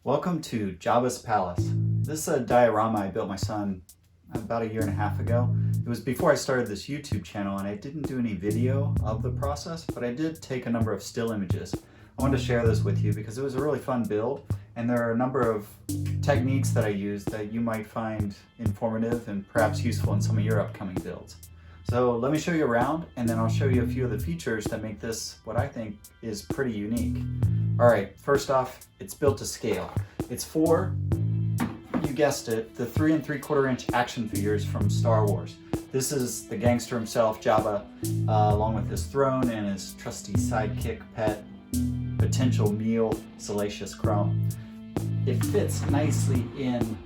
Welcome to Jabba's Palace. This is a diorama I built my son about 1.5 years ago. It was before I started this YouTube channel and I didn't do any video of the process, but I did take a number of still images. I wanted to share this with you because it was a really fun build, and there are a number of techniques that I use that you might find informative and perhaps useful in some of your upcoming builds. So let me show you around, and then I'll show you a few of the features that make this what I think is pretty unique. All right, first off, it's built to scale. It's for, you guessed it, the 3 3/4 inch action figures from Star Wars. This is the gangster himself, Jabba, along with his throne and his trusty sidekick pet, potential meal, Salacious Crumb. It fits nicely in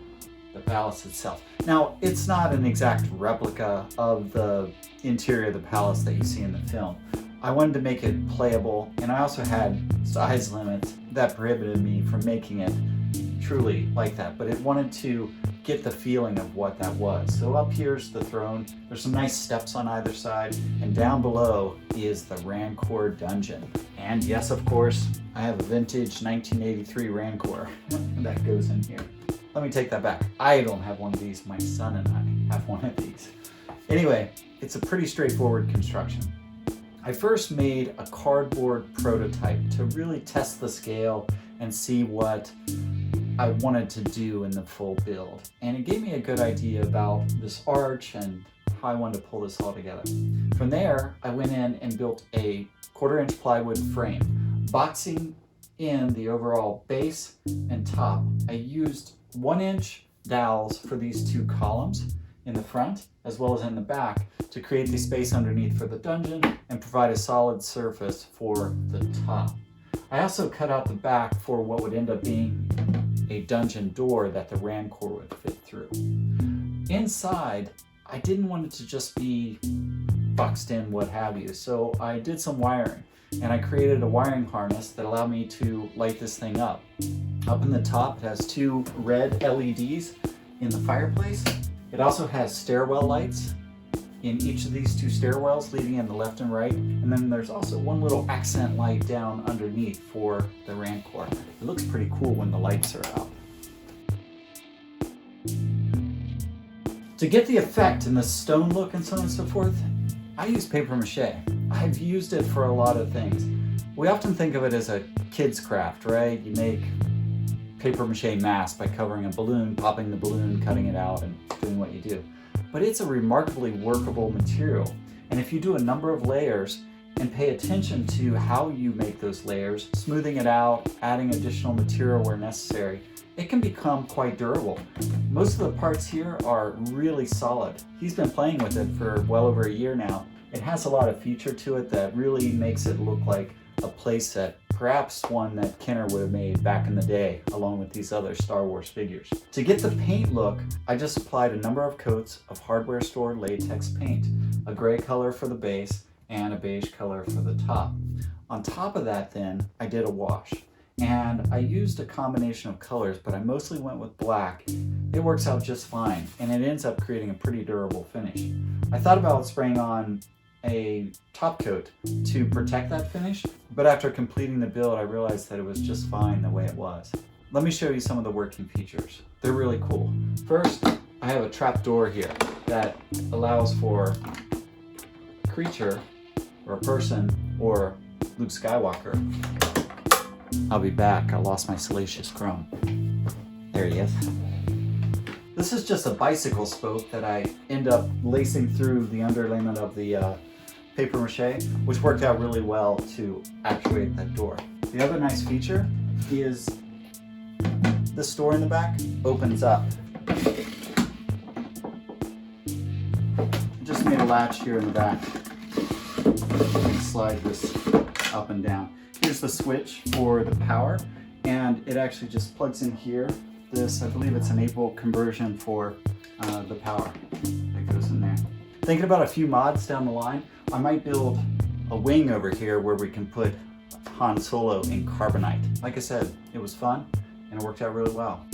the palace itself. Now, it's not an exact replica of the interior of the palace that you see in the film. I wanted to make it playable, and I also had size limits that prohibited me from making it truly like that, but it wanted to get the feeling of what that was. So up here's the throne. There's some nice steps on either side, and down below is the Rancor dungeon. And yes, of course, I have a vintage 1983 Rancor that goes in here. Let me take that back. I don't have one of these. My son and I have one of these. Anyway, it's a pretty straightforward construction. I first made a cardboard prototype to really test the scale and see what I wanted to do in the full build. And it gave me a good idea about this arch and how I wanted to pull this all together. From there, I went in and built a 1/4 inch plywood frame. Boxing in the overall base and top, I used 1 inch dowels for these 2 columns in the front as well as in the back to create the space underneath for the dungeon and provide a solid surface for the top. I also cut out the back for what would end up being a dungeon door that the Rancor would fit through. Inside, I didn't want it to just be boxed in, what have you, so I did some wiring, and I created a wiring harness that allowed me to light this thing up. Up in the top, it has 2 red LEDs in the fireplace. It also has stairwell lights in each of these 2 stairwells leading in the left and right, and then there's also one little accent light down underneath for the Rancor. It looks pretty cool when the lights are out. To get the effect and the stone look and so on and so forth, I use paper mache. I've used it for a lot of things. We often think of it as a kid's craft, right? You make paper mache mask by covering a balloon, popping the balloon, cutting it out, and doing what you do. But it's a remarkably workable material. And if you do a number of layers and pay attention to how you make those layers, smoothing it out, adding additional material where necessary, it can become quite durable. Most of the parts here are really solid. He's been playing with it for well over 1 year now. It has a lot of feature to it that really makes it look like a playset, perhaps one that Kenner would have made back in the day, along with these other Star Wars figures. To get the paint look, I just applied a number of coats of hardware store latex paint, a gray color for the base and a beige color for the top. On top of that then, I did a wash. And I used a combination of colors, but I mostly went with black. It works out just fine, and it ends up creating a pretty durable finish. I thought about spraying on a top coat to protect that finish, but after completing the build, I realized that it was just fine the way it was. Let me show you some of the working features. They're really cool. First, I have a trap door here that allows for a creature or a person or Luke Skywalker. I'll be back. I lost my Salacious Crumb. There he is. This is just a bicycle spoke that I end up lacing through the underlayment of the paper mache, which worked out really well to actuate that door. The other nice feature is this door in the back opens up. Just made a latch here in the back. You can slide this up and down. Here's the switch for the power, and it actually just plugs in here. This, I believe it's an 8-volt conversion for the power that goes in there. Thinking about a few mods down the line, I might build a wing over here where we can put Han Solo in carbonite. Like I said, it was fun and it worked out really well.